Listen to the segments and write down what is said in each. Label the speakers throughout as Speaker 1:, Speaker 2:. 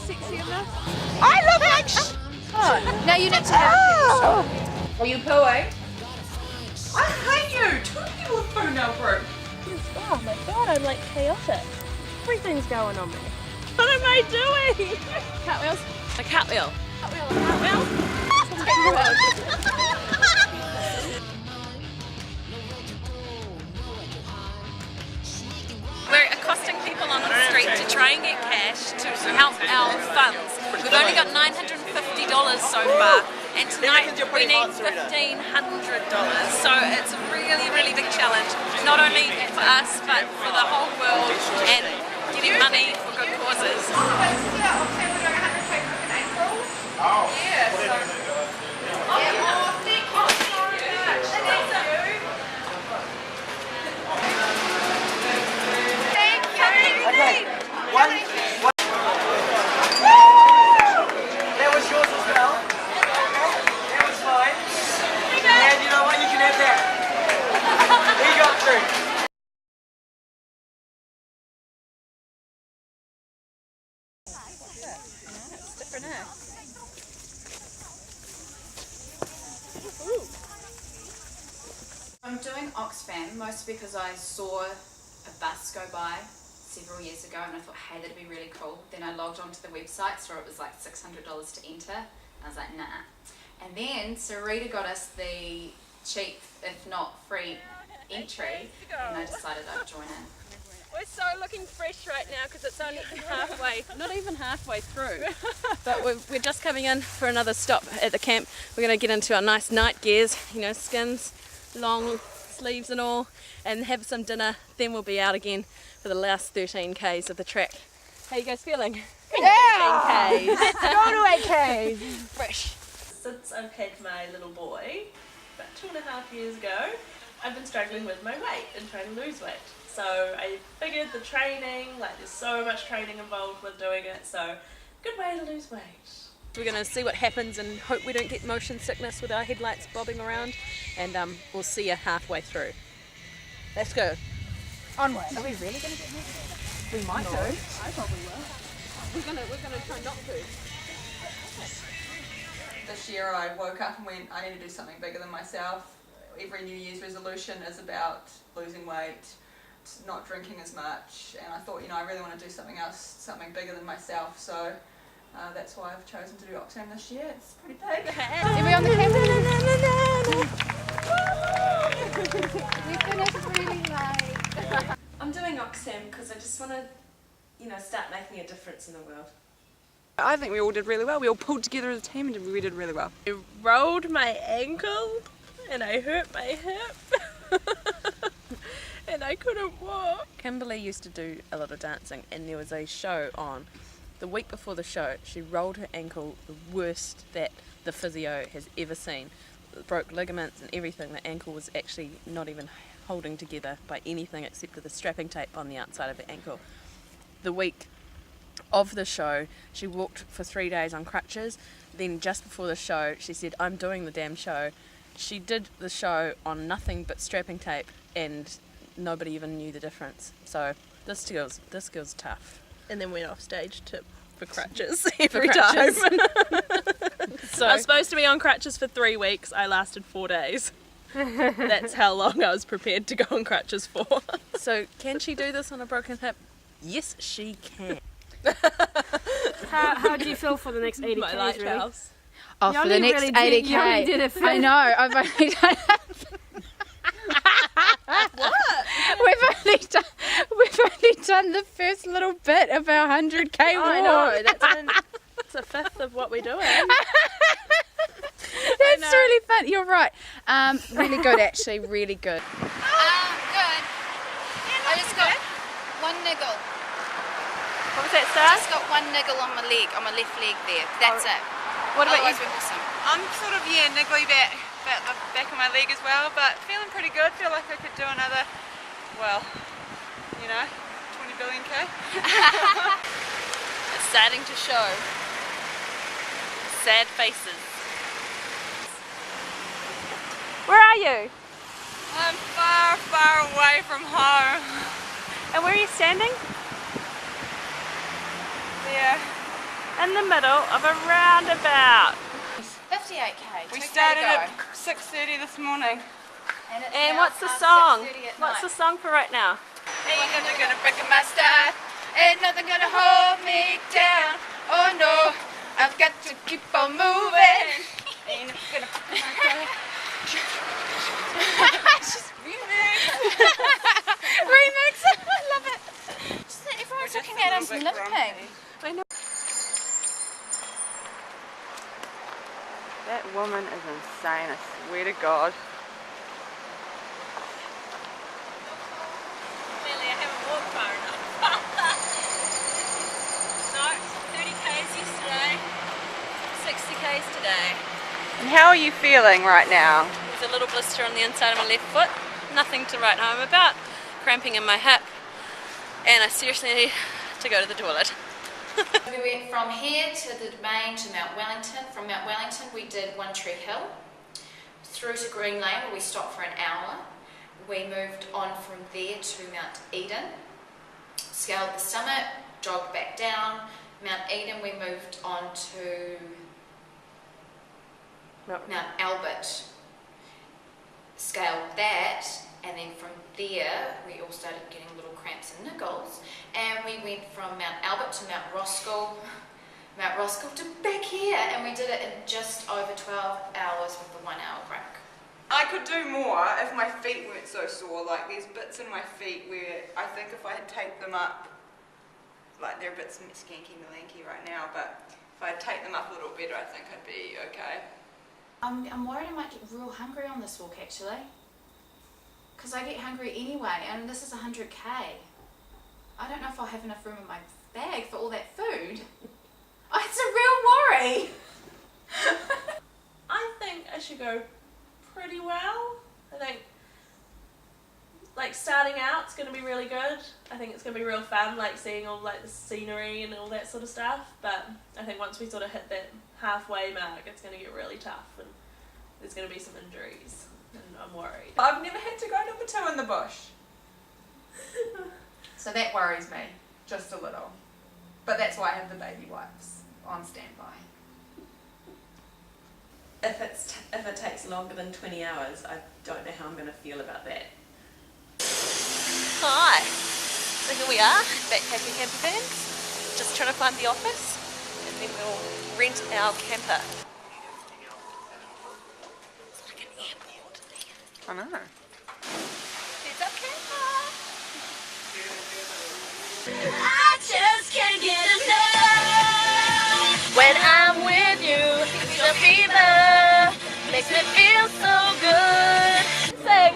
Speaker 1: sexy enough?
Speaker 2: I look like
Speaker 1: Oh, now you need to have
Speaker 2: Are you pooing? I hate you! Two people poo now, bro.
Speaker 1: Oh my god, I'm like chaotic. Everything's going on me. What am I doing? Cartwheels? A cartwheel. Cartwheel. We're accosting people on the street to try and get cash to help our funds. We've only got $950 so far, and tonight we need $1,500. So it's a really, really big challenge, not only for us, but for the whole world, and getting money for good causes.
Speaker 3: That was yours as well. That was mine. And you know what? You can have that. We got through.
Speaker 1: It's different, eh?
Speaker 4: I'm doing Oxfam mostly because I saw a bus go by several years ago and I thought, hey, that'd be really cool. Then I logged onto the website, saw it was like $600 to enter. I was like, nah. And then Sarita got us the cheap, if not free, entry, and I decided I'd join in.
Speaker 1: We're so looking fresh right now because it's only halfway, not even halfway through. But we're just coming in for another stop at the camp. We're going to get into our nice night gears, you know, skins, long sleeves and all, and have some dinner. Then we'll be out again for the last 13 Ks of the track. How you guys feeling?
Speaker 2: Yeah!
Speaker 1: 13 Ks.
Speaker 2: Go to 8Ks.
Speaker 1: Fresh.
Speaker 5: Since I've had my little boy, about 2.5 years ago, I've been struggling with my weight and trying to lose weight. So I figured the training, like there's so much training involved with doing it, so good way to lose weight.
Speaker 1: We're going to see what happens and hope we don't get motion sickness with our headlights bobbing around, and we'll see you halfway through. Let's go.
Speaker 2: Onward. Are we really going to get moved? We might do.
Speaker 1: I probably will. We're gonna try not to.
Speaker 6: This year I woke up and went, I need to do something bigger than myself. Every New Year's resolution is about losing weight, not drinking as much, and I thought, you know, I really want to do something else, something bigger than myself, so that's why I've chosen to do Oxfam this year. It's pretty big.
Speaker 2: Are we on the camera? We finished really late.
Speaker 5: I'm doing Oxfam because I just want to, you know, start making a difference in the world.
Speaker 7: I think we all did really well. We all pulled together as a team and we did really well.
Speaker 5: I rolled my ankle and I hurt my hip and I couldn't walk.
Speaker 1: Kimberly used to do a lot of dancing, and there was a show on. The week before the show, she rolled her ankle, the worst that the physio has ever seen. It broke ligaments and everything. The ankle was actually not even holding together by anything except for the strapping tape on the outside of the ankle. The week of the show, she walked for 3 days on crutches. Then just before the show, she said, I'm doing the damn show. She did the show on nothing but strapping tape, and nobody even knew the difference. So this girl's tough.
Speaker 5: And then went off stage for crutches every
Speaker 1: crutches.
Speaker 5: time.
Speaker 1: So
Speaker 5: I was supposed to be on crutches for 3 weeks. I lasted 4 days. That's how long I was prepared to go on crutches for.
Speaker 1: So can she do this on a broken hip? Yes, she can.
Speaker 8: How do you feel for the next 80
Speaker 5: My
Speaker 8: Ks,
Speaker 5: lighthouse.
Speaker 2: Oh,
Speaker 8: You
Speaker 2: for the
Speaker 8: only
Speaker 2: next
Speaker 8: really
Speaker 2: 80K.
Speaker 8: you only did it for-
Speaker 2: I know, I've only done We've only done the first little bit of our 100K walk.
Speaker 5: I know, that's a fifth of what we're doing.
Speaker 2: That's really fun. You're right. Really good, actually. Really good.
Speaker 4: Good. I just got one niggle.
Speaker 5: What was that, Steph?
Speaker 4: Just got one niggle on my leg, on my left leg there. That's it.
Speaker 5: What about you?
Speaker 4: Otherwise we're awesome.
Speaker 7: I'm sort of, niggly back the back of my leg as well, but feeling pretty good. Feel like I could do another, 20 billion K.
Speaker 5: It's starting to show. Sad faces. Where are you?
Speaker 7: I'm far, far away from home.
Speaker 5: And where are you standing?
Speaker 7: There.
Speaker 8: in the middle of a roundabout.
Speaker 4: 58k.
Speaker 7: We started at 6:30 this morning.
Speaker 8: And what's the song? What's the song for right now?
Speaker 7: Ain't nothing gonna break my stride. Ain't nothing gonna hold me down. Oh no, I've got to keep on moving. Ain't nothing gonna break my stride. Just remix. Remix. I love it. Just that everyone's looking at us limping.
Speaker 8: I know.
Speaker 7: That woman is insane, I swear to God.
Speaker 8: Clearly I haven't walked far enough. No, 30 k's yesterday, 60 k's today.
Speaker 7: And how are you feeling right now?
Speaker 8: There's a little blister on the inside of my left foot. Nothing to write home about. Cramping in my hip. And I seriously need to go to the toilet.
Speaker 4: We went from here to the Domain to Mount Wellington. From Mount Wellington we did One Tree Hill, through to Green Lane where we stopped for an hour. We moved on from there to Mount Eden, scaled the summit, jogged back down. Mount Eden we moved on to Mount Albert, scaled that, and then from there we all started getting little cramps and niggles, and we went from Mount Albert to Mount Roskill to back here, and we did it in just over 12 hours with the 1 hour break.
Speaker 6: I could do more if my feet weren't so sore. Like there's bits in my feet where I think if I had taped them up, like they're a bit skanky malanky right now, but if I'd take them up a little better I think I'd be okay.
Speaker 4: I'm worried I might get real hungry on this walk actually, because I get hungry anyway, and this is 100k. I don't know if I'll have enough room in my bag for all that food. Oh, it's a real worry.
Speaker 5: I think I should go pretty well. I think like starting out it's going to be really good. I think it's going to be real fun, like seeing all like the scenery and all that sort of stuff, but I think once we sort of hit that halfway mark it's going to get really tough and there's going to be some injuries and I'm worried.
Speaker 6: I've never had to go number 2 in the bush.
Speaker 4: So that worries me, just a little. But that's why I have the baby wipes on standby.
Speaker 2: If it takes longer than 20 hours, I don't know how I'm going to feel about that.
Speaker 8: Hi. So here we are, backpacking camper vans. Just trying to find the office and then we'll rent our camper. It's like an airport.
Speaker 7: I know.
Speaker 8: There's our camper.
Speaker 9: I just can't get enough. When I'm with you, it's a fever. Makes me feel so good. Sing.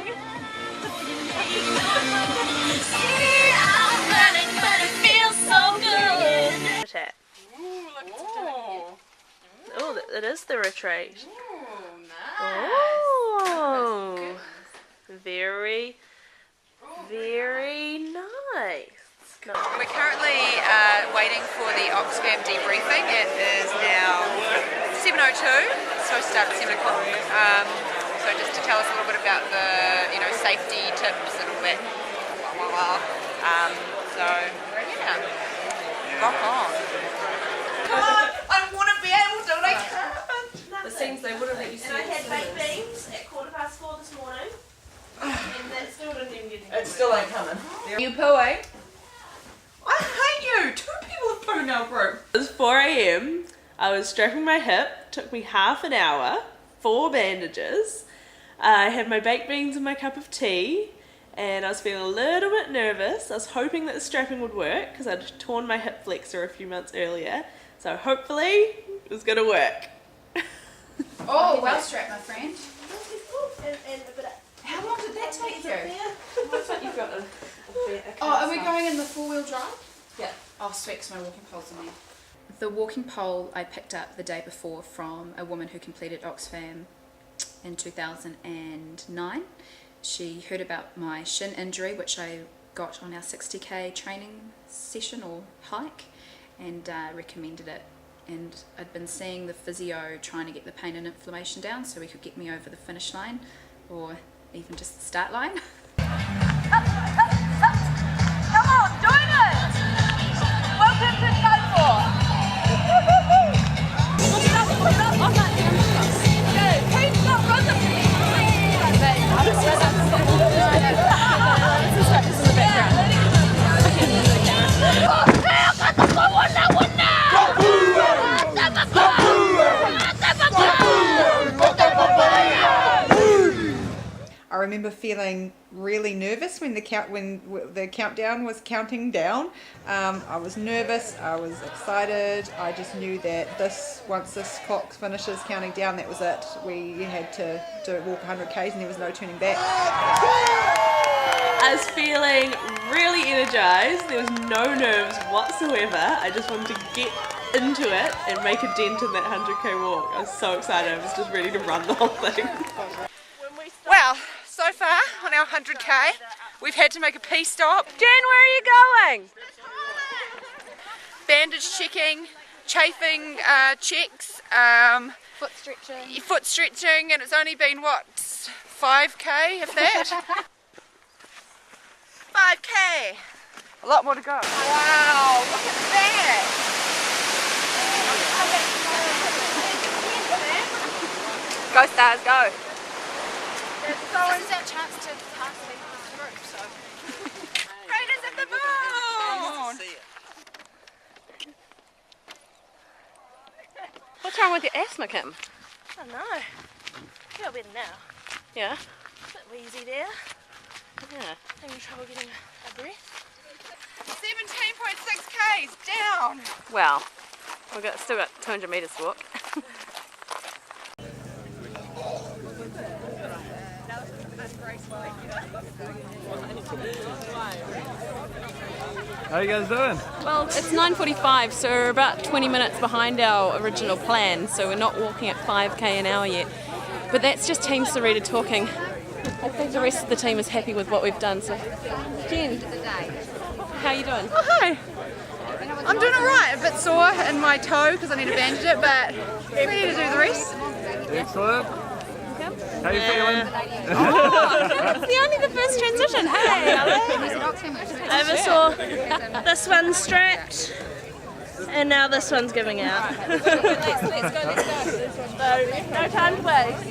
Speaker 9: See, I'm running, but it feels so good.
Speaker 8: Chat.
Speaker 7: Ooh, look, it's doing it.
Speaker 8: Oh, it is the retreat.
Speaker 7: Ooh, nice.
Speaker 8: Oh, very, very nice.
Speaker 7: We're currently waiting for the Oxfam debriefing. It is now 7:02. It's supposed to start at 7 o'clock. So just to tell us a little bit about the safety tips and all that. So yeah, rock on.
Speaker 2: I want to be able to, and I can't.
Speaker 5: It seems they would have let you see. And I had baked beans at 4:15 this morning, and that still didn't even get.
Speaker 2: It still ain't coming. You pooing? I hate you. 2 people have pooed in our group.
Speaker 5: It was 4 a.m. I was strapping my hip. Took me half an hour. 4 bandages. I had my baked beans and my cup of tea, and I was feeling a little bit nervous. I was hoping that the strapping would work because I'd torn my hip flexor a few months earlier. So hopefully it was going to work.
Speaker 4: Oh, well strapped, my friend.
Speaker 5: And a bit of
Speaker 4: How long did that take you?
Speaker 2: Looks like you've got a
Speaker 4: Oh, are we going in the 4-wheel drive?
Speaker 2: Yeah.
Speaker 4: Oh, sweet, 'cause my walking pole's in there. The walking pole I picked up the day before from a woman who completed Oxfam in 2009. She heard about my shin injury, which I got on our 60k training session or hike, and recommended it. And I'd been seeing the physio trying to get the pain and inflammation down so he could get me over the finish line or even just the start line.
Speaker 9: Come on, join us! Welcome to Go For!
Speaker 6: remember feeling really nervous when the countdown was counting down. I was nervous, I was excited. I just knew that once this clock finishes counting down, that was it. We had to walk 100 k's and there was no turning back.
Speaker 5: I was feeling really energized. There was no nerves whatsoever. I just wanted to get into it and make a dent in that 100k walk. I was so excited. I was just ready to run the whole thing.
Speaker 7: Well, so far on our 100k, we've had to make a pee stop.
Speaker 8: Jen, where are you going?
Speaker 7: Bandage checking, chafing checks, foot stretching, and it's only been what, 5k if that? 5k! A lot more to go. Wow, look at that! Go Stars, go!
Speaker 4: This is our chance to pass the group, so.
Speaker 7: Raiders at the moon!
Speaker 8: What's wrong with your asthma, Kim?
Speaker 9: I don't know. Feel better now.
Speaker 8: Yeah?
Speaker 9: A bit wheezy there.
Speaker 8: Yeah.
Speaker 9: Having trouble getting a breath.
Speaker 7: 17.6 k's down!
Speaker 8: Well, we've still got 200 metres to walk.
Speaker 10: How are you guys doing?
Speaker 1: Well, it's 9:45, so we're about 20 minutes behind our original plan, so we're not walking at 5k an hour yet. But that's just Team Sarita talking. I think the rest of the team is happy with what we've done. So, Jen, how are you doing?
Speaker 7: Oh, hi! I'm doing alright, a bit sore in my toe because I need to bandage it, but ready to do the rest.
Speaker 10: Excellent. How you feeling?
Speaker 9: It's only the first transition. Hey, oversaw this one's strapped, and now this one's giving out.
Speaker 1: Let's go.
Speaker 9: So, no time to waste.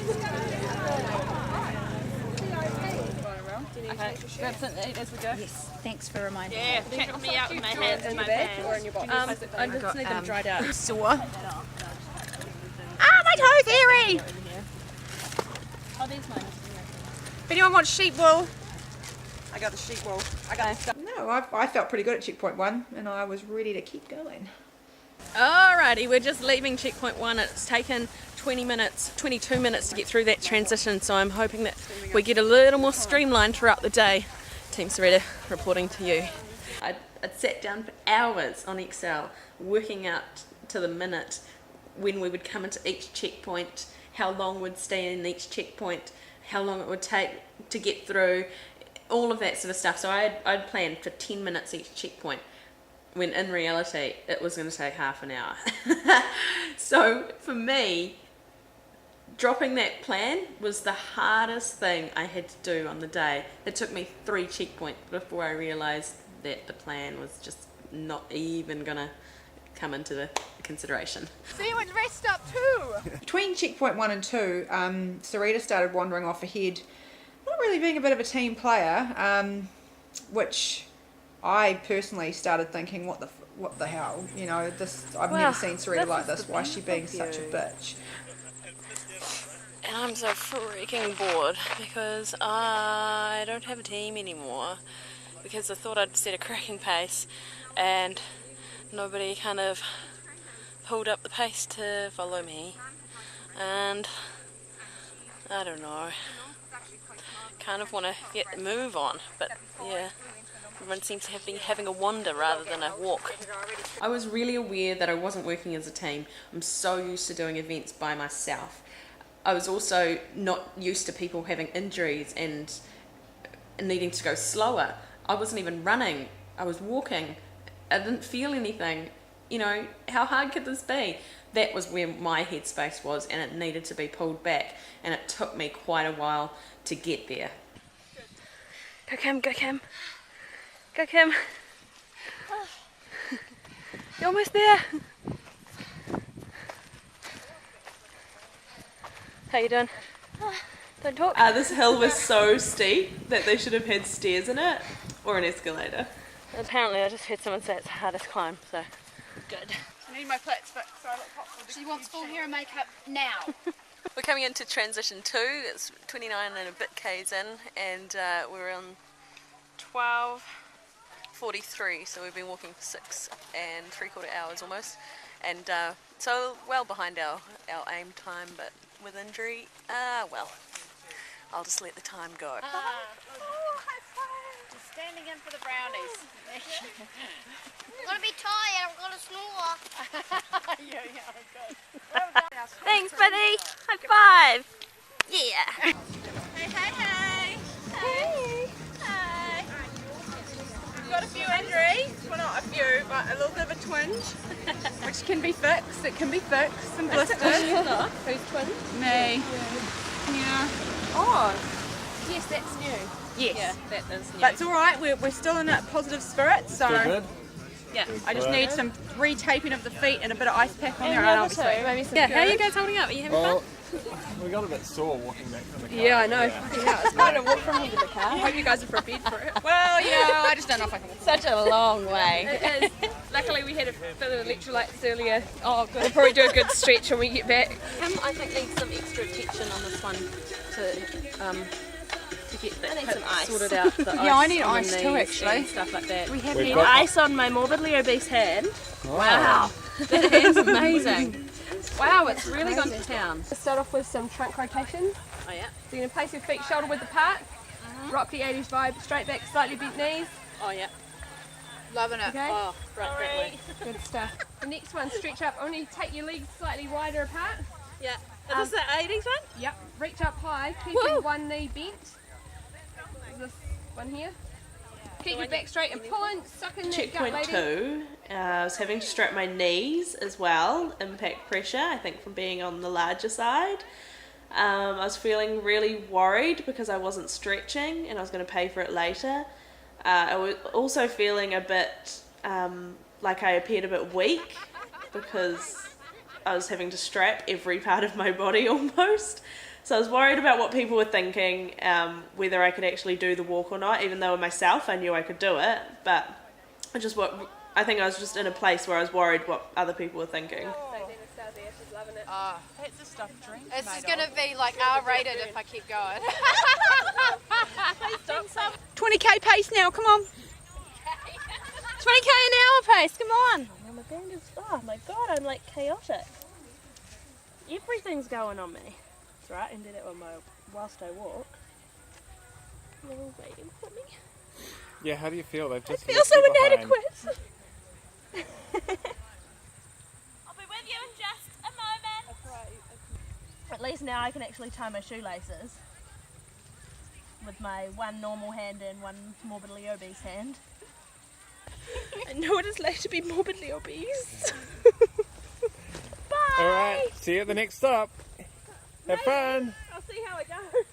Speaker 1: Okay, grab something as we go.
Speaker 4: Yes, thanks for reminding me.
Speaker 9: Yeah, check me out with my hands in my pants.
Speaker 1: I just need them dried out.
Speaker 7: Sore. Ah, my toe's hairy!
Speaker 1: Oh, there's mine.
Speaker 7: If anyone wants sheep wool, I got the sheep wool.
Speaker 6: No, I felt pretty good at checkpoint 1 and I was ready to keep going.
Speaker 1: Alrighty, we're just leaving checkpoint 1. It's taken 22 minutes to get through that transition, so I'm hoping that we get a little more streamlined throughout the day. Team Sarita reporting to you. I'd sat down for hours on Excel working out to the minute when we would come into each checkpoint, how long we'd stay in each checkpoint, how long it would take to get through, all of that sort of stuff. So I'd planned for 10 minutes each checkpoint, when in reality it was going to take half an hour. So for me, dropping that plan was the hardest thing I had to do on the day. It took me 3 checkpoints before I realised that the plan was just not even going to come into the consideration.
Speaker 7: So you went rest up too?
Speaker 6: Between checkpoint 1 and 2, Sarita started wandering off ahead, not really being a bit of a team player, which I personally started thinking, what the hell, you know, this, I've never seen Sarita like this. Why is she being such a bitch?
Speaker 8: And I'm so freaking bored because I don't have a team anymore, because I thought I'd set a cracking pace and nobody kind of pulled up the pace to follow me, and I don't know, kind of want to get the move on, but yeah, everyone seems to have been having a wander rather than a walk.
Speaker 1: I was really aware that I wasn't working as a team. I'm so used to doing events by myself. I was also not used to people having injuries and needing to go slower. I wasn't even running, I was walking. I didn't feel anything. You know, how hard could this be? That was where my headspace was, and it needed to be pulled back, and it took me quite a while to get there.
Speaker 8: Go Kim, go Kim. Go Kim. You're almost there. How you doing? Don't talk.
Speaker 5: This hill was so steep that they should have had stairs in it, or an escalator.
Speaker 8: Apparently I just heard someone say it's the hardest climb, so good.
Speaker 7: I need my plates fixed so I look hot for the
Speaker 4: She wants full hair and makeup now.
Speaker 8: We're coming into transition 2. It's 29 and a bit k's in, and we're on 12:43. So we've been walking for 6 3/4 hours almost, and so well behind our aim time. But with injury, well, I'll just let the time go.
Speaker 11: Just standing in for the brownies. I'm gonna be tired. I'm gonna snore. yeah, good.
Speaker 9: Thanks, buddy. High five. Yeah.
Speaker 11: Hey, hey, hey. Hey. Hey.
Speaker 2: Got a few injuries. Well, not a few, but a little bit of a twinge, which can be fixed. It can be fixed and blistered.
Speaker 1: Who's twins?
Speaker 2: Me. Yeah.
Speaker 1: Oh, yes, that's new.
Speaker 2: Yes.
Speaker 1: Yeah, that is new.
Speaker 2: But it's all right. We're still in a positive spirit, so
Speaker 10: Still good?
Speaker 2: yeah. I just need some retaping of the feet and a bit of ice pack on there, and I'll be sweet.
Speaker 1: Yeah, how are you guys holding up? Are you having fun?
Speaker 10: Well, we got a bit sore walking back from the car.
Speaker 1: Yeah, I know. Yeah, it's quite a walk from here to the car.
Speaker 2: I hope you guys are prepared for it. Well, yeah, I just don't know if I can.
Speaker 1: Such a long way.
Speaker 2: It is. Luckily, we had a bit of electrolytes earlier.
Speaker 1: Oh, good.
Speaker 2: We'll probably do a good stretch when we get back.
Speaker 1: I think needs some extra attention on this one to get the hip sorted out. The
Speaker 2: Yeah, I need
Speaker 1: on the
Speaker 2: ice too,
Speaker 1: knees
Speaker 2: actually.
Speaker 1: and stuff like that.
Speaker 9: We have
Speaker 10: We've
Speaker 9: need
Speaker 10: got-
Speaker 9: ice on my morbidly obese hand.
Speaker 1: Wow, that is amazing. Wow, it's really gone to town.
Speaker 9: Let's start off with some trunk rotations.
Speaker 1: Oh yeah.
Speaker 9: So you're going to place your feet shoulder width apart. Rock the 80s vibe, straight back, slightly bent knees.
Speaker 1: Oh yeah.
Speaker 4: Loving it.
Speaker 9: Okay.
Speaker 1: Oh, right that way.
Speaker 9: Good stuff. The next one, stretch up. Only take your legs slightly wider apart.
Speaker 1: Yeah. Is this the 80s one?
Speaker 9: Yep. Reach up high, keeping one knee bent. This one here. Keep your back straight and pull in, suck in that gut,
Speaker 5: Checkpoint
Speaker 9: lady.
Speaker 5: 2, I was having to strap my knees as well, impact pressure, I think from being on the larger side. I was feeling really worried because I wasn't stretching and I was going to pay for it later. I was also feeling a bit like I appeared a bit weak because I was having to strap every part of my body almost. So I was worried about what people were thinking, whether I could actually do the walk or not, even though myself I knew I could do it. But I think I was just in a place where I was worried what other people were thinking.
Speaker 4: That's the stuff dreams. This is going to be like R-rated if I keep going.
Speaker 2: 20k pace now. Come on.
Speaker 9: 20k an hour pace, come on. Oh, my band is, oh my god, I'm like chaotic. Everything's going on me. That's right, I can do that whilst I walk. They're all waiting for me.
Speaker 10: Yeah, how do you feel? They've just
Speaker 9: I feel so
Speaker 10: left you behind.
Speaker 9: inadequate.
Speaker 11: I'll be with you in just a moment.
Speaker 9: At least now I can actually tie my shoelaces with my one normal hand and one morbidly obese hand. I know what it's like to be morbidly obese. Bye!
Speaker 10: Alright, see you at the next stop. Have fun!
Speaker 9: I'll see how it goes.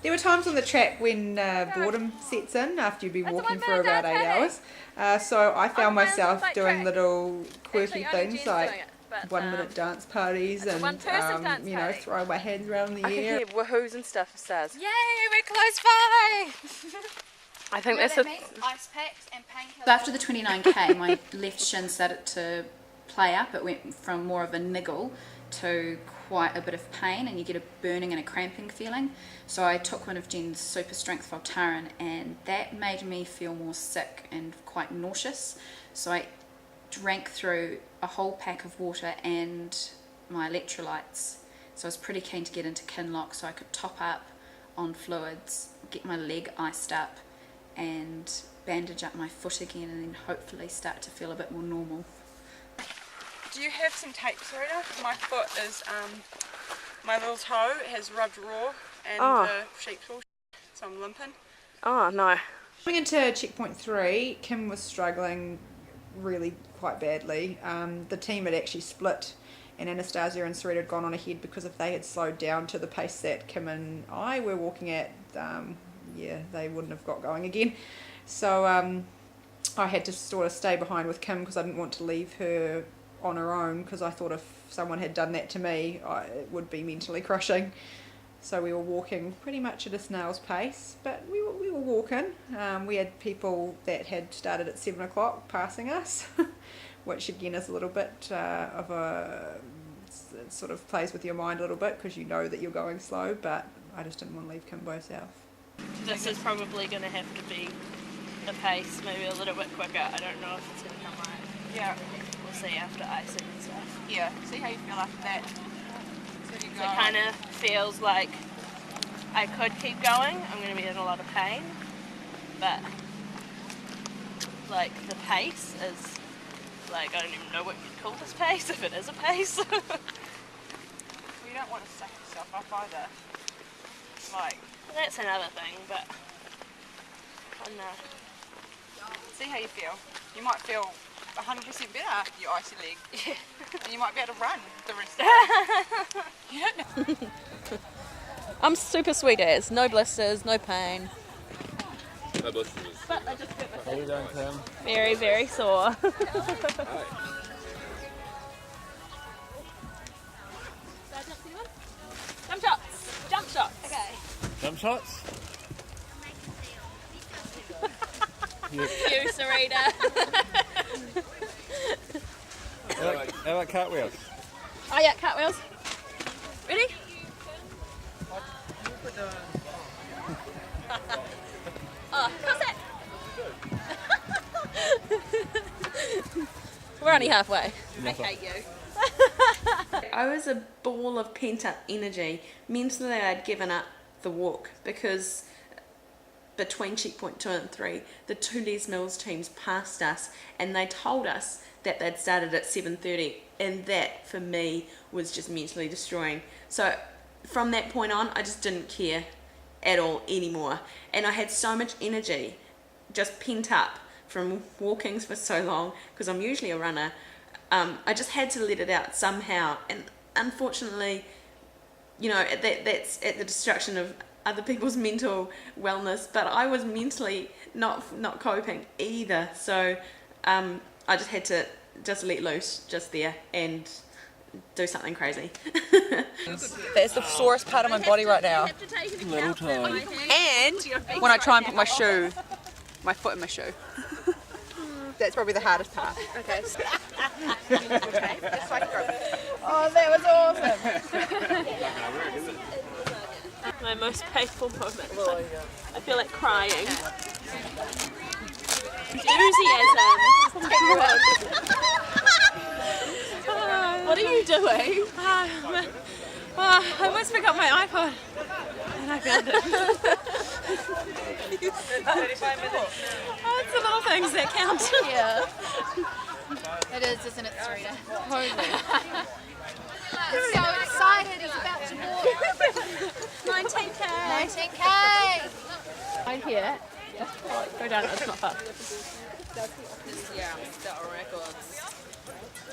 Speaker 2: There were times on the track when boredom sets in after you've been walking for about 8 hours. So I found myself doing little quirky things like 1 minute dance parties and you know, throwing my hands around in the air.
Speaker 1: Yeah, woohoos and stuff, stars.
Speaker 4: Yay, we're close by!
Speaker 1: I think
Speaker 4: You know
Speaker 1: that's
Speaker 4: what
Speaker 1: a.
Speaker 4: that means? Ice packs and painkillers.
Speaker 12: So after the 29k, my left shin started to play up. It went from more of a niggle to quite a bit of pain, and you get a burning and a cramping feeling. So I took one of Jen's super strength Voltaren, and that made me feel more sick and quite nauseous. So I drank through a whole pack of water and my electrolytes. So I was pretty keen to get into Kinlock so I could top up on fluids, get my leg iced up, and bandage up my foot again, and then hopefully start to feel a bit more normal.
Speaker 6: Do you have some tape, Sarita? My foot is, my little toe has rubbed raw and the sheep's wool, so I'm limping.
Speaker 1: Oh no.
Speaker 2: Coming into checkpoint 3, Kim was struggling really quite badly. The team had actually split, and Anastasia and Sarita had gone on ahead because if they had slowed down to the pace that Kim and I were walking at, yeah, they wouldn't have got going again. So I had to sort of stay behind with Kim because I didn't want to leave her on her own, because I thought if someone had done that to me, it would be mentally crushing. So we were walking pretty much at a snail's pace, but we were walking. We had people that had started at 7 o'clock passing us, which again is a little bit of a, it sort of plays with your mind a little bit, because you know that you're going slow, but I just didn't want to leave Kim by herself.
Speaker 9: This is probably going to have to be the pace, maybe a little bit quicker. I don't know if it's going to come right.
Speaker 7: Yeah.
Speaker 9: We'll see after icing and stuff.
Speaker 7: Yeah. See how you feel after that. So you go.
Speaker 9: It kind of feels like I could keep going. I'm going to be in a lot of pain, but like the pace is like, I don't even know what you'd call this pace, if it is a pace.
Speaker 7: Well, you don't want to suck yourself up either. Like,
Speaker 9: that's another thing, but I don't know.
Speaker 7: see how you feel. You might feel 100% better after your icy leg. Yeah. And you might be able to run the rest of the day. You don't know.
Speaker 1: I'm super sweet as, no blisters, no pain.
Speaker 10: No blisters.
Speaker 9: But I just get
Speaker 10: How you doing, Kim?
Speaker 9: very, very sore. Jump shots! Jump shots! Okay.
Speaker 10: Jump shots?
Speaker 9: You, Sarita.
Speaker 10: How about cartwheels?
Speaker 9: Oh yeah, cartwheels. Ready? Oh, how's that?
Speaker 1: We're only halfway.
Speaker 9: I hate you.
Speaker 1: I was a ball of pent-up energy. Mentally, I'd given up the walk because between checkpoint 2 and 3, the 2 Les Mills teams passed us and they told us that they'd started at 7:30, and that for me was just mentally destroying. So from that point on, I just didn't care at all anymore, and I had so much energy just pent up from walking for so long, because I'm usually a runner. I just had to let it out somehow, and unfortunately, you know, that's at the destruction of other people's mental wellness, but I was mentally not coping either, so I just had to just let loose just there and do something crazy.
Speaker 7: That's the sorest part of my body right now.
Speaker 10: Little toe.
Speaker 7: And when I try and put my foot in my shoe. That's probably the hardest part.
Speaker 9: Okay.
Speaker 7: Oh, that was awesome.
Speaker 9: My most painful moment. I feel like crying. Enthusiasm. What are you doing?
Speaker 1: I almost picked up my iPod and I found it. Oh, it's the little things that count.
Speaker 11: Yeah. It is, isn't it, Sarita?
Speaker 1: Totally.
Speaker 11: I'm so excited. He's about to walk.
Speaker 9: 19k.
Speaker 11: 19k.
Speaker 1: Right here. Go down, it's not far.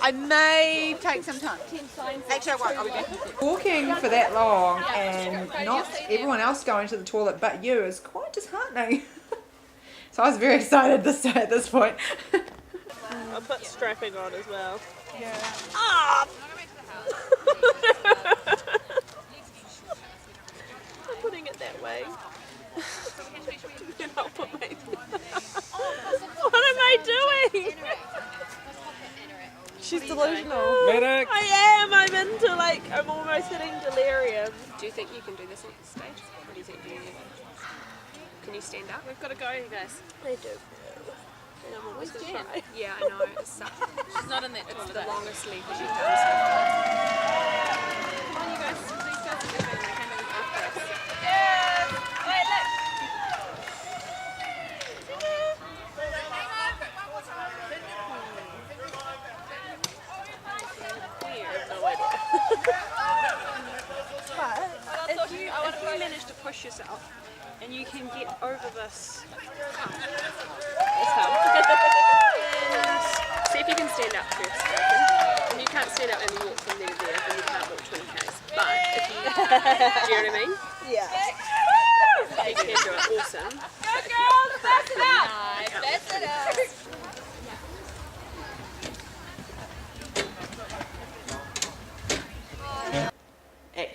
Speaker 7: I may take some time. Actually, I won't. I'll be back.
Speaker 2: Walking for that long and not everyone else going to the toilet but you is quite disheartening. So I was very excited at this point.
Speaker 9: I'll put strapping on as well.
Speaker 7: Yeah.
Speaker 9: Ah! I'm putting it that way. Then I'll put my... What am I doing?
Speaker 7: She's delusional.
Speaker 10: Medic!
Speaker 9: I am. I'm almost hitting delirium.
Speaker 13: Do you think you can do this on stage? Or do you think can you stand up? We've got to go, you guys.
Speaker 9: I do. And I'm almost going to try.
Speaker 13: Yeah, I know. It sucks.
Speaker 8: She's not in that
Speaker 13: It's
Speaker 8: toilet.
Speaker 13: the longest leave that you've done so far. Come on, you guys. Please go to the room. They came in after us.
Speaker 7: Wait, look.
Speaker 13: If you manage to push yourself and you can get over this hump, and see if you can stand up first. If you can't stand up and walk from there to there, then you can't walk 20k's. But if you, do you know what I mean?
Speaker 9: Yeah.
Speaker 13: If you can do it, awesome.
Speaker 7: Go girls, that's it up.
Speaker 11: That's it up.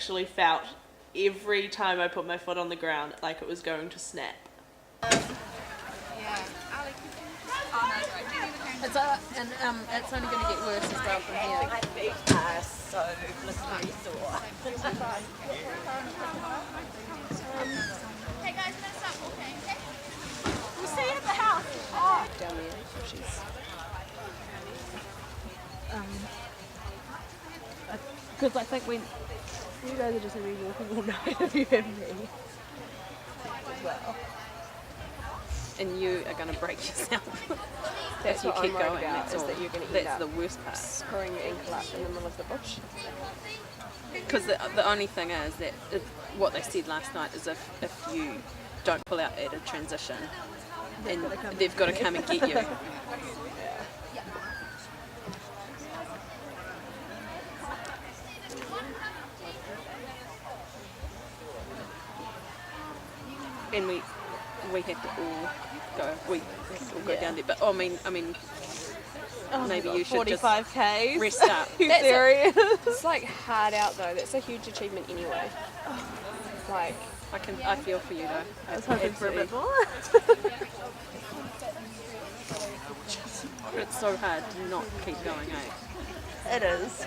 Speaker 5: actually felt every time I put my foot on the ground like it was going to snap.
Speaker 1: It's only going to get worse as well from here.
Speaker 3: My feet are so blistery sore.
Speaker 11: Hey guys, let's start walking, okay?
Speaker 9: We'll see you at the house. Oh.
Speaker 1: Down there, she's... Because I think you guys are just going to be walking all night if you have me. As well. And you are going to break yourself.
Speaker 13: That's
Speaker 1: you
Speaker 13: what
Speaker 1: keep
Speaker 13: I'm worried
Speaker 1: going.
Speaker 13: about,
Speaker 1: That's
Speaker 13: is
Speaker 1: all.
Speaker 13: that you're going to
Speaker 1: That's
Speaker 13: end up
Speaker 1: the worst part.
Speaker 13: screwing your ankle up in the middle of the bush.
Speaker 1: Because the only thing is that what they said last night is if you don't pull out at a transition, then they've got to come and get you. And we have to all go. We have to all go down there. But I mean, maybe you should just
Speaker 13: 45 Ks.
Speaker 1: rest up.
Speaker 13: Serious? It's like hard out though. That's a huge achievement anyway. Like
Speaker 1: I feel for you though.
Speaker 9: I was hoping for a bit more.
Speaker 1: It's so hard to not keep going, eh?
Speaker 9: It is.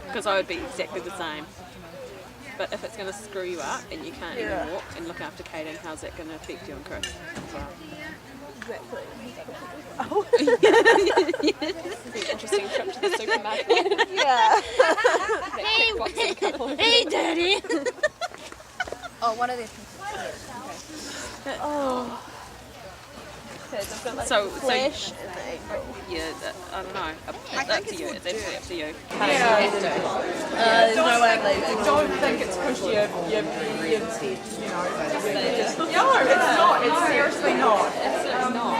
Speaker 1: Because I would be exactly the same. But if it's going to screw you up and you can't even walk and look after Kaden, how's that going to affect you and Chris as well?
Speaker 9: Exactly.
Speaker 13: oh. This is an interesting trip to the supermarket.
Speaker 9: Yeah.
Speaker 11: Hey, Daddy.
Speaker 12: Oh, one of their
Speaker 9: Oh. Okay, so I've got like
Speaker 1: So
Speaker 9: flesh in the ankle.
Speaker 1: Yeah, I don't know. It's up to you. It's absolutely up to you.
Speaker 9: There's no way I'm leaving.
Speaker 2: I don't think it's because you've said, you know, no, it's not. It's seriously not.
Speaker 1: Absolutely not.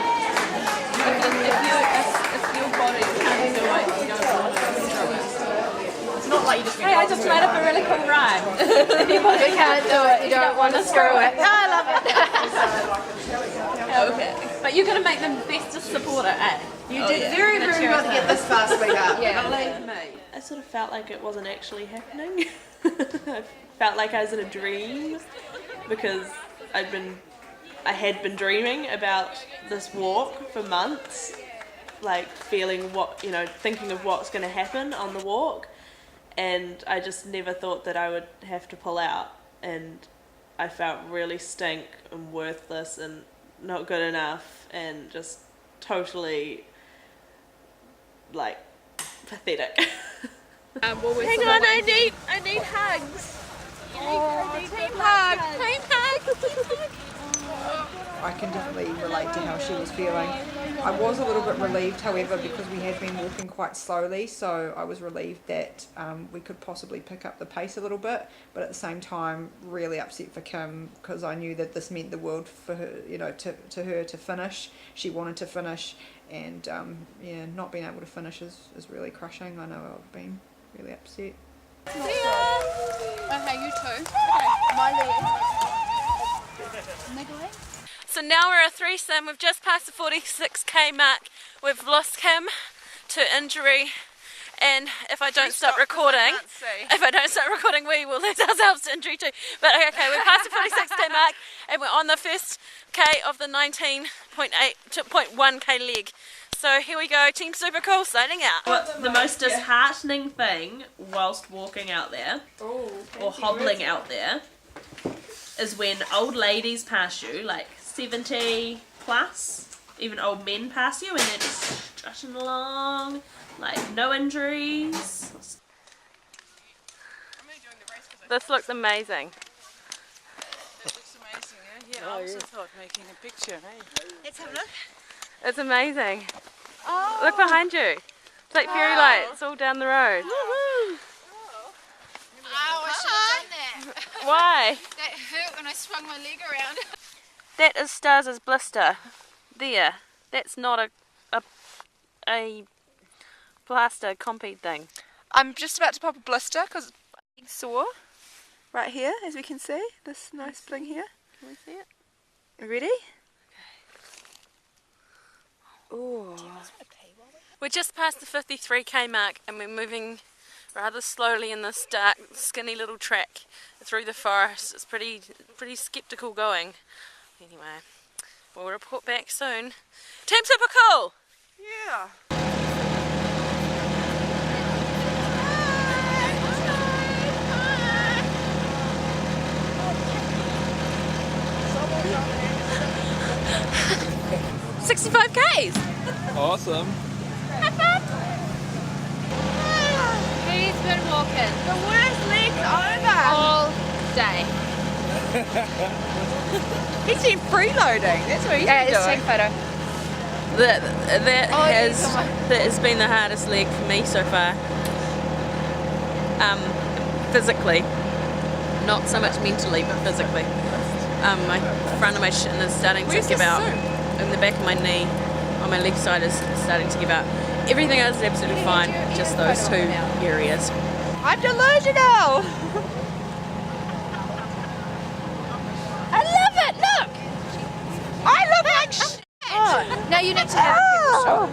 Speaker 1: If your body can't do it, you don't want to throw it.
Speaker 2: It's not like you just.
Speaker 1: Hey, I just made up a really cool rhyme. If your body
Speaker 12: can't do it, you don't want to screw it.
Speaker 1: I love it. Okay. But you're going to make them bestest supporter, eh?
Speaker 2: You did very, very well to get this far, sweetheart. Believe me.
Speaker 5: I sort of felt like it wasn't actually happening. I felt like I was in a dream because I had been dreaming about this walk for months, like feeling thinking of what's going to happen on the walk, and I just never thought that I would have to pull out, and I felt really stink and worthless and not good enough and just totally like pathetic.
Speaker 9: Hang on, I need hugs. Team hug. Team hug.
Speaker 2: I can definitely relate to how she was feeling. I was a little bit relieved, however, because we had been walking quite slowly, so I was relieved that we could possibly pick up the pace a little bit, but at the same time really upset for Kim because I knew that this meant the world for her, to her to finish. She wanted to finish, and not being able to finish is really crushing. I know I've been really upset.
Speaker 12: Okay, you too.
Speaker 9: My leg.
Speaker 12: Niggling.
Speaker 8: So now we're a threesome. We've just passed the 46k mark. We've lost Kim to injury, and if I don't stop recording, we will lose ourselves to injury too. But okay, we're past the 46k mark, and we're on the first k of the 19.1k leg. So here we go, Team Super Cool signing out.
Speaker 5: What's the most disheartening thing whilst walking out there or hobbling out there is when old ladies pass you, like 70 plus, even old men pass you, and they're just strutting along, like no injuries.
Speaker 8: This looks amazing.
Speaker 14: That looks amazing, eh? Yeah, I also thought making a picture, eh?
Speaker 11: Let's have a look.
Speaker 8: It's amazing. Oh. Look behind you. It's like fairy lights all down the road.
Speaker 11: Oh, I should have done that.
Speaker 8: Why?
Speaker 11: That hurt when I swung my leg around.
Speaker 8: That is Stars' blister. There. That's not a plaster compede thing.
Speaker 15: I'm just about to pop a blister because it's sore right here, as we can see. This nice thing here.
Speaker 8: Can we see it?
Speaker 15: Ready?
Speaker 8: Ooh. We're just past the 53k mark and we're rather slowly in this dark, skinny little track through the forest. It's pretty skeptical going. Anyway, we'll report back soon. Team Super Cool!
Speaker 14: Yeah.
Speaker 8: $65Ks!
Speaker 10: Awesome.
Speaker 8: Have fun!
Speaker 7: He's been walking
Speaker 14: The worst leg's over.
Speaker 7: all day.
Speaker 14: He's been freeloading. That's what he's
Speaker 7: Yeah,
Speaker 14: been
Speaker 7: let's
Speaker 14: doing.
Speaker 7: take a photo.
Speaker 8: That has been the hardest leg for me so far. Physically, not so much mentally, but physically. My front of my shin is starting to give out. In the back of my knee, on my left side, is starting to give out. Everything else is absolutely fine, just those two areas.
Speaker 14: I'm delusional.
Speaker 7: I love it, look!
Speaker 14: I look like shit.
Speaker 7: Now you need to have a shot.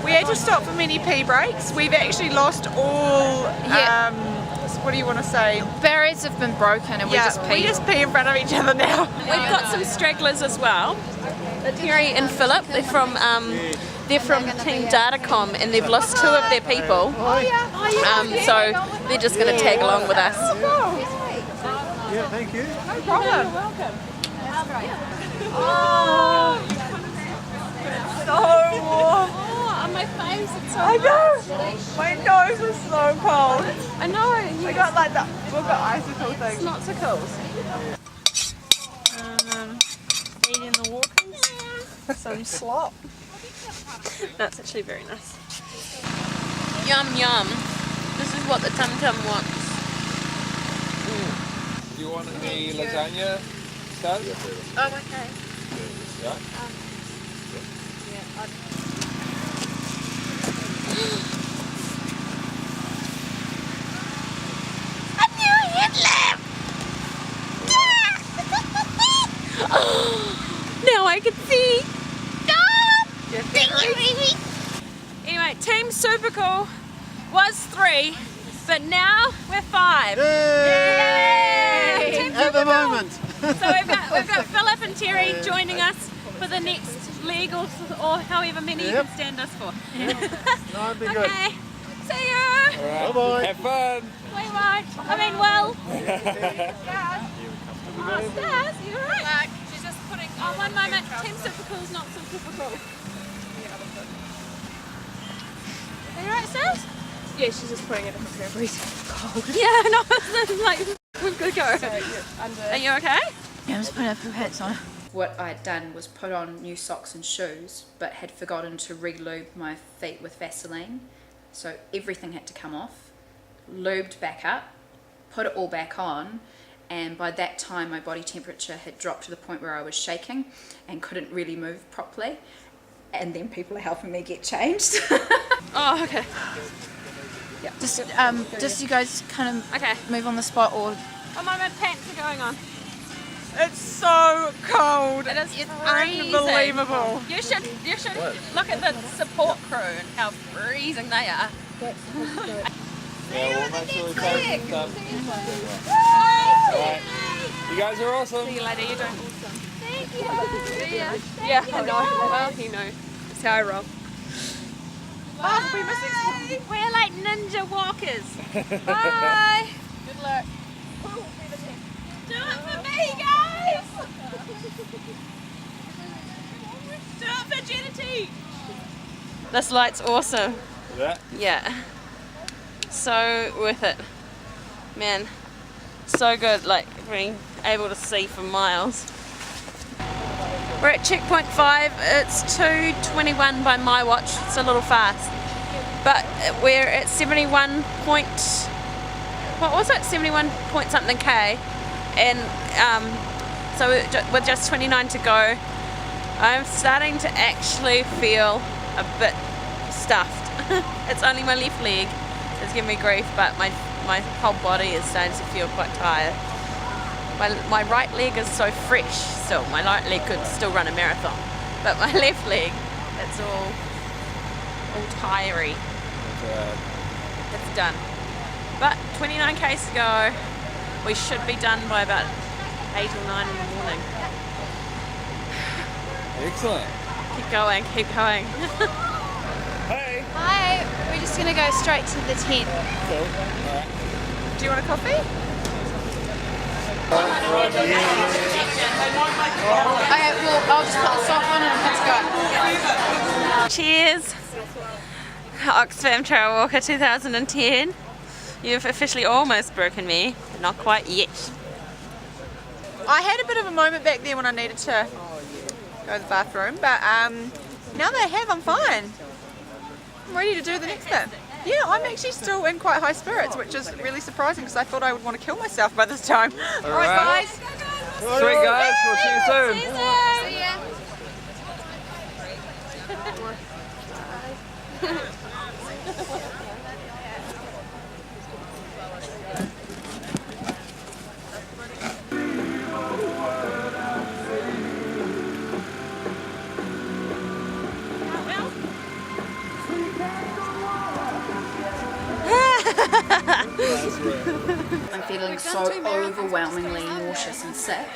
Speaker 14: We had to stop for many pee breaks. We've actually lost all. What do you want to say?
Speaker 7: Barriers have been broken and we just
Speaker 14: pee in front of each other now.
Speaker 8: We've got some stragglers as well. Terry and Killip, they're from Team Datacom, and they've lost 2 of their people. So they're just going to tag along with us.
Speaker 10: Yeah, thank you.
Speaker 14: No problem. You're welcome. So warm.
Speaker 8: On my face, it's so
Speaker 14: I know. My nose is so cold.
Speaker 8: I know.
Speaker 14: We got we've got icicle things.
Speaker 8: Snotsicles.
Speaker 9: Feeding the walkers some slop.
Speaker 8: That's actually very nice. Yum yum. This is what the tum tum wants.
Speaker 10: Do you want any lasagna stuff?
Speaker 8: Oh, okay.
Speaker 10: Yeah.
Speaker 11: A new headlamp!
Speaker 8: Now I can see.
Speaker 11: Thank you, baby.
Speaker 8: Anyway, Team Super Cool was 3, but now we're 5.
Speaker 10: Yay!
Speaker 8: Team
Speaker 10: At the moment.
Speaker 8: So we've got Killip and Terry joining us for the next leg or however many you can stand us for.
Speaker 10: That'd be good.
Speaker 8: Okay, see you.
Speaker 10: All right. Bye-bye. Have fun.
Speaker 8: We won't. I mean, well. Stars, you alright? She's just putting. Oh, one moment. Team Super Cool's not so super cool. Are you alright, Stars?
Speaker 9: Yeah, she's just putting it in her breeze. Cold.
Speaker 8: Yeah, no, it's like, we've got to go.
Speaker 9: So, yeah,
Speaker 8: Are you okay?
Speaker 7: Yeah, I'm just putting up her pants on. What I'd done was put on new socks and shoes, but had forgotten to re-lube my feet with Vaseline. So everything had to come off, lubed back up, put it all back on, and by that time my body temperature had dropped to the point where I was shaking and couldn't really move properly. And then people are helping me get changed.
Speaker 8: Oh, okay.
Speaker 7: Yeah. Just you guys kind of move on the spot, or
Speaker 8: Oh, my pants are going on.
Speaker 14: It's so cold.
Speaker 8: It's freezing.
Speaker 14: Unbelievable.
Speaker 8: You should look at the support crew and how freezing they are.
Speaker 10: Yeah, we'll make sure we post some stuff. Alright. You guys are awesome.
Speaker 8: See you later. You're doing awesome.
Speaker 11: Thank you.
Speaker 8: See ya. Yeah, I know. Well, you know. That's how I roll.
Speaker 14: Oh, we're missing.
Speaker 8: We're like ninja walkers. Bye.
Speaker 9: Good luck.
Speaker 8: Do it for me, guys. Do it for Jenity. This light's awesome.
Speaker 10: Yeah.
Speaker 8: Yeah. So worth it. Man, so good, like being able to see for miles. We're at checkpoint 5. It's 2:21 by my watch. It's a little fast. But we're at 71 point, what was it? 71 point something K. And so with just 29 to go, I'm starting to actually feel a bit stuffed. It's only my left leg that's giving me grief, but my whole body is starting to feel quite tired. My right leg is so fresh still. My right leg could still run a marathon, but my left leg, it's all
Speaker 1: all tiring. It's done. But 29 k's to go. We should be done by about 8 or 9 in the morning.
Speaker 10: Excellent.
Speaker 1: Keep going, keep going.
Speaker 10: Hey.
Speaker 16: Hi, we're just going to go straight to the tent.
Speaker 10: Cool. Alright.
Speaker 14: Do you want a coffee?
Speaker 16: Okay, well, I'll just put the sock on and let's go.
Speaker 1: Cheers. Oxfam Trialwalker 2010. You've officially almost broken me, but not quite yet.
Speaker 14: I had a bit of a moment back there when I needed to go to the bathroom, but now that I have, I'm fine. I'm ready to do the next bit. Yeah, I'm actually still in quite high spirits, which is really surprising because I thought I would want to kill myself by this time. All right, guys.
Speaker 10: Sweet guys, we'll see you soon.
Speaker 16: See ya.
Speaker 12: I'm feeling so overwhelmingly nauseous and sick.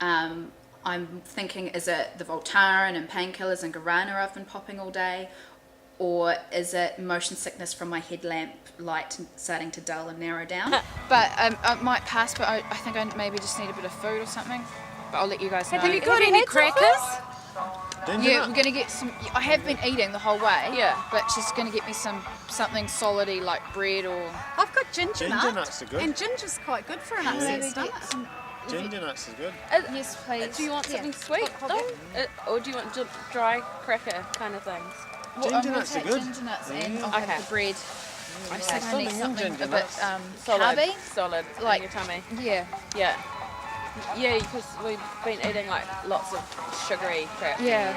Speaker 12: I'm thinking, is it the Voltaren and painkillers and guarana I've been popping all day? Or is it motion sickness from my headlamp light starting to dull and narrow down?
Speaker 16: But I might pass, but I think I maybe just need a bit of food or something. But I'll let you guys know.
Speaker 1: Have you got any crackers?
Speaker 16: Yeah, we're gonna get some. I have been eating the whole way. Yeah. But she's gonna get me something solidy like bread or.
Speaker 17: I've got ginger nuts.
Speaker 18: Ginger nuts are good.
Speaker 17: And ginger's quite good for an upset stomach.
Speaker 18: Ginger nuts is good.
Speaker 16: Yes, please.
Speaker 1: Do you want something sweet though? Or do you want dry cracker kind of things?
Speaker 16: Well,
Speaker 18: Ginger nuts are good.
Speaker 16: Ginger nuts and
Speaker 1: Mm.
Speaker 16: I'll have the bread. I just think I need something a bit carby.
Speaker 1: Solid
Speaker 16: Like
Speaker 1: in your tummy.
Speaker 16: Yeah.
Speaker 1: Yeah. Yeah, because we've been eating like lots of sugary crap.
Speaker 16: Yeah.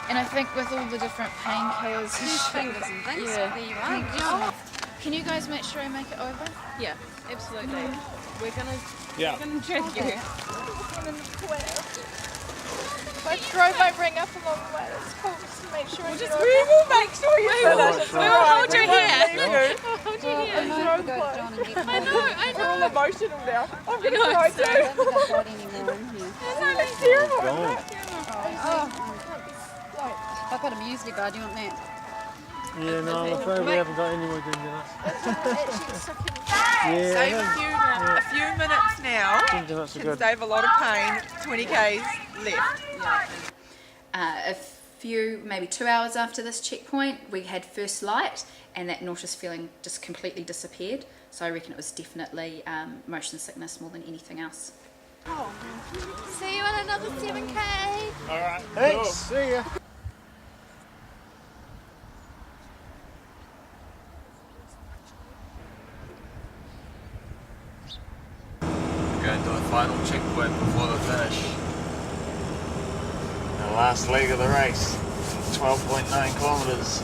Speaker 16: And I think with all the different painkillers and
Speaker 17: Fingers and things.
Speaker 16: Yeah.
Speaker 17: There you are.
Speaker 16: Can you guys make sure I make it over?
Speaker 1: Yeah, absolutely. We're gonna drag you.
Speaker 16: I drove my ring up a long way. It's cool just to make sure.
Speaker 14: We will make sure you finish.
Speaker 1: We will hold your hair.
Speaker 14: We'll
Speaker 1: hold your hair.
Speaker 16: I know.
Speaker 14: We're all emotional now. I'm going to
Speaker 1: know,
Speaker 14: cry
Speaker 1: so-
Speaker 14: too. It's terrible.
Speaker 17: I've got a muesli bar. Do you want that?
Speaker 18: Yeah, no, I'm afraid we haven't got any more ginger nuts.
Speaker 14: Save a few minutes now.
Speaker 18: Ginger nuts are
Speaker 14: Can
Speaker 18: good.
Speaker 14: save a lot of pain. 20 k's left.
Speaker 12: A few, maybe 2 hours after this checkpoint, we had first light and that nauseous feeling just completely disappeared. So I reckon it was definitely motion sickness more than anything else.
Speaker 16: See you on another 7K.
Speaker 18: Alright, thanks. See ya.
Speaker 19: Going to a final checkpoint before the finish. The last leg of the race, 12.9 kilometres.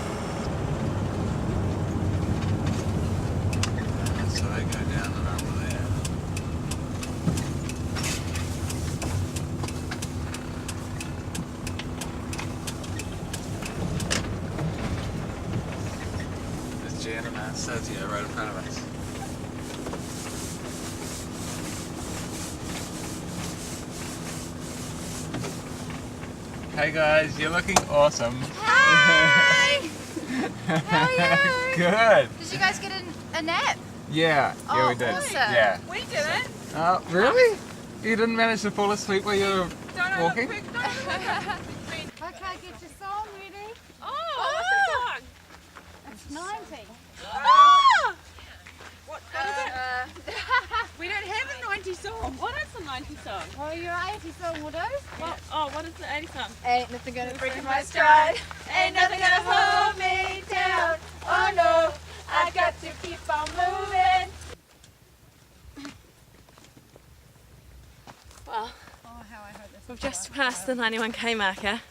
Speaker 19: So they go down and over there. There's Jan and Anastasia right in front of us. Hey guys, you're looking awesome.
Speaker 16: Hi! How are you?
Speaker 19: Good.
Speaker 16: Did you guys get a nap?
Speaker 19: Yeah,
Speaker 16: Oh,
Speaker 19: we did.
Speaker 16: awesome.
Speaker 19: Yeah.
Speaker 14: We did it.
Speaker 19: Oh, really? You didn't manage to fall asleep while you were walking?
Speaker 17: Okay, get your song ready.
Speaker 1: Oh, what's the song?
Speaker 17: It's 90.
Speaker 1: Ah!
Speaker 14: What is it? We don't have a 90 song.
Speaker 1: What is the 90 song?
Speaker 17: Well, your 80 song will do.
Speaker 1: What is the 80 song?
Speaker 17: Ain't nothing gonna break my stride. Ain't nothing gonna hold me down. Oh no, I got to keep on moving.
Speaker 1: Well,
Speaker 17: Oh, how I hope this
Speaker 1: we've just passed the 91k marker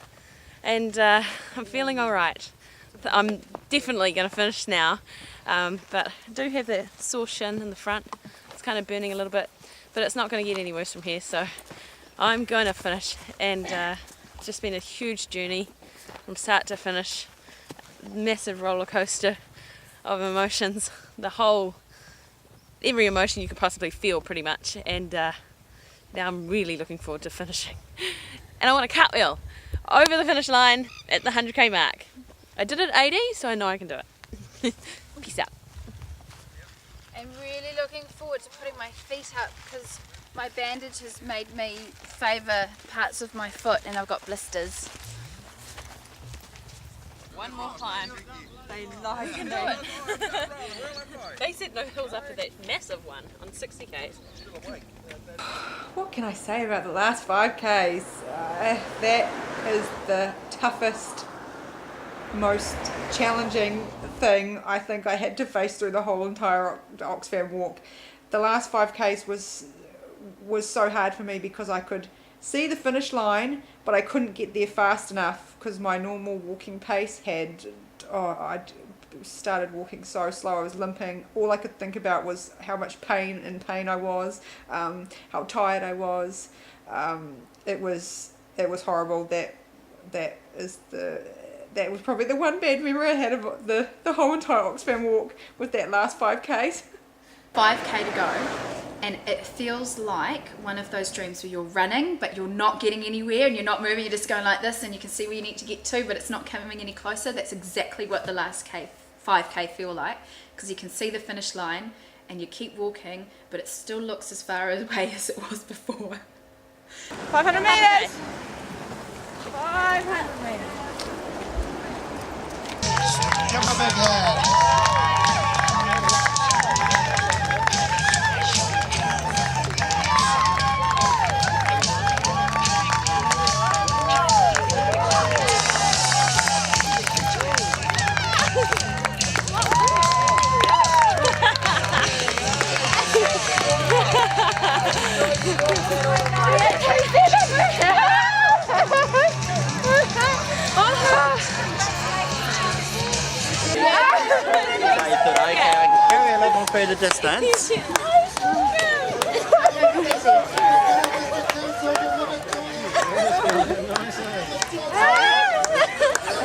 Speaker 1: and I'm feeling alright. I'm definitely going to finish now, but I do have that sore shin in the front. It's kind of burning a little bit, but it's not going to get any worse from here, so I'm going to finish. And it's just been a huge journey from start to finish. massive roller coaster of emotions. Every emotion you could possibly feel, pretty much. And now I'm really looking forward to finishing. And I want a cartwheel over the finish line at the 100k mark. I did it at 80, so I know I can do it. Peace out.
Speaker 16: I'm really looking forward to putting my feet up because my bandage has made me favour parts of my foot and I've got blisters.
Speaker 1: One more climb. They like it. They said no hills after that massive one on 60k's.
Speaker 2: What can I say about the last 5k's? That is the toughest, most challenging thing I think I had to face through the whole entire Oxfam walk. The last 5k's was so hard for me because I could see the finish line, but I couldn't get there fast enough because my normal walking pace I started walking so slow, I was limping. All I could think about was how much pain I was, how tired I was. It was horrible. That was probably the one bad memory I had of the whole entire Oxfam walk, with that last 5k's.
Speaker 12: 5k to go, and it feels like one of those dreams where you're running but you're not getting anywhere and you're not moving, you're just going like this and you can see where you need to get to but it's not coming any closer. That's exactly what the last 5k feel like, because you can see the finish line and you keep walking but it still looks as far away as it was before.
Speaker 14: 500 metres! 500 metres.
Speaker 17: Give them a big hand.
Speaker 20: I can carry a little further distance.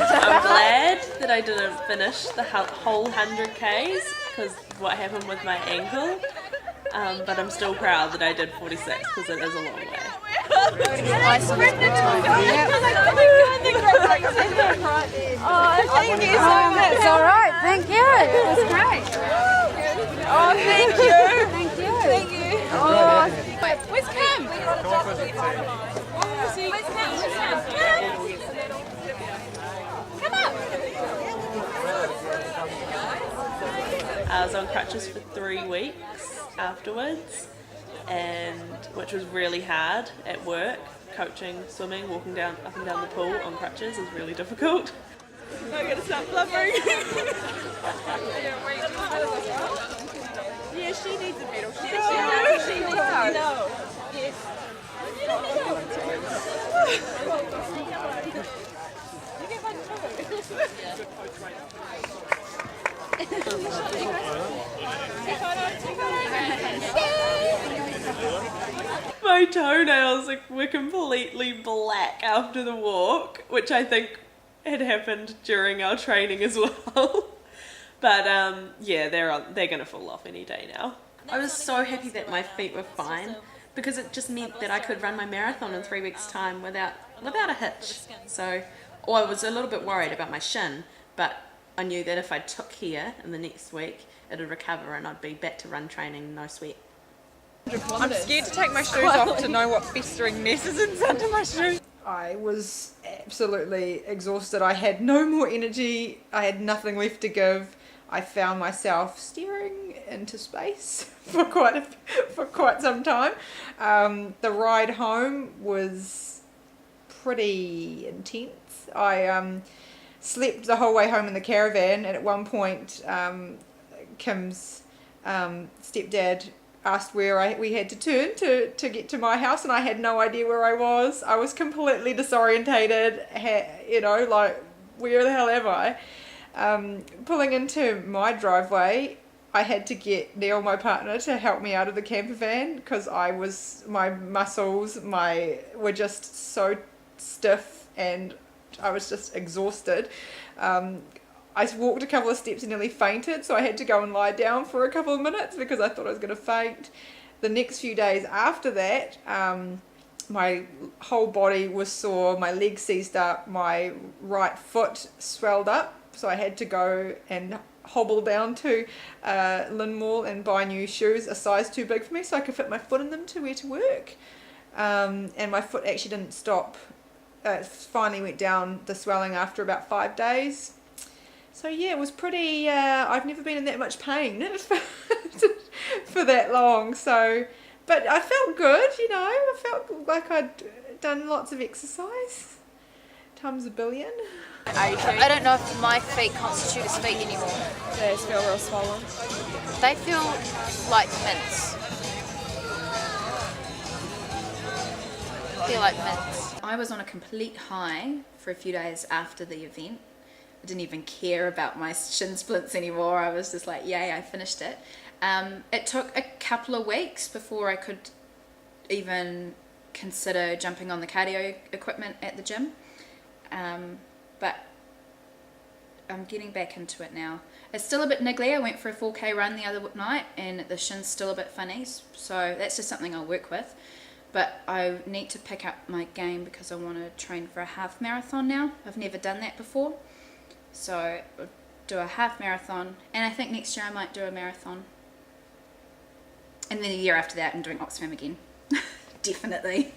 Speaker 5: I'm glad that I didn't finish the whole 100k's because of what happened with my ankle, but I'm still proud that I did 46 because it is a long way.
Speaker 17: Oh, thank you so much. That's all right. Thank you. It was great. Oh, thank you. Thank you. Thank you. Oh, where's Kim? Where's Kim? Come up.
Speaker 5: I was on crutches for 3 weeks afterwards, and which was really hard at work. Coaching, swimming, walking up and down the pool on crutches is really difficult.
Speaker 14: I'm gonna start blubbering. Yeah, she needs a medal. She needs a medal. Yes. You get one
Speaker 5: My toenails were completely black after the walk, which I think had happened during our training as well. But yeah, they're gonna fall off any day now. I was so happy that my feet were fine because it just meant that I could run my marathon in 3 weeks' time without a hitch. So, I was a little bit worried about my shin, but I knew that if I took here in the next week, it'd recover and I'd be back to run training, no sweat.
Speaker 14: I'm scared to take my shoes off to know what festering mess is inside my shoes.
Speaker 2: I was absolutely exhausted. I had no more energy. I had nothing left to give. I found myself staring into space for quite some time. The ride home was pretty intense. I slept the whole way home in the caravan, and at one point Kim's stepdad asked where we had to turn to get to my house, and I had no idea where I was. I was completely disorientated, you know, like, where the hell am I? Pulling into my driveway, I had to get Neil, my partner, to help me out of the camper van because my muscles were just so stiff and I was just exhausted. I walked a couple of steps and nearly fainted, so I had to go and lie down for a couple of minutes because I thought I was going to faint. The next few days after that, my whole body was sore, my legs seized up, my right foot swelled up, so I had to go and hobble down to Lynn Mall and buy new shoes a size too big for me so I could fit my foot in them to wear to work. And my foot actually didn't stop. It finally went down, the swelling, after about 5 days. So yeah, it was pretty, I've never been in that much pain for that long. So, but I felt good, you know, I felt like I'd done lots of exercise, times a billion.
Speaker 16: I don't know if my feet constitute as feet anymore.
Speaker 13: They just feel real swollen.
Speaker 16: They feel like mints. Feel like mints.
Speaker 12: I was on a complete high for a few days after the event. I didn't even care about my shin splints anymore. I was just like, yay, I finished it. It took a couple of weeks before I could even consider jumping on the cardio equipment at the gym. But I'm getting back into it now. It's still a bit niggly. I went for a 4K run the other night and the shin's still a bit funny, so that's just something I'll work with. But I need to pick up my game because I want to train for a half marathon now. I've never done that before, so I'll do a half marathon, and I think next year I might do a marathon, and then the year after that I'm doing Oxfam again. Definitely.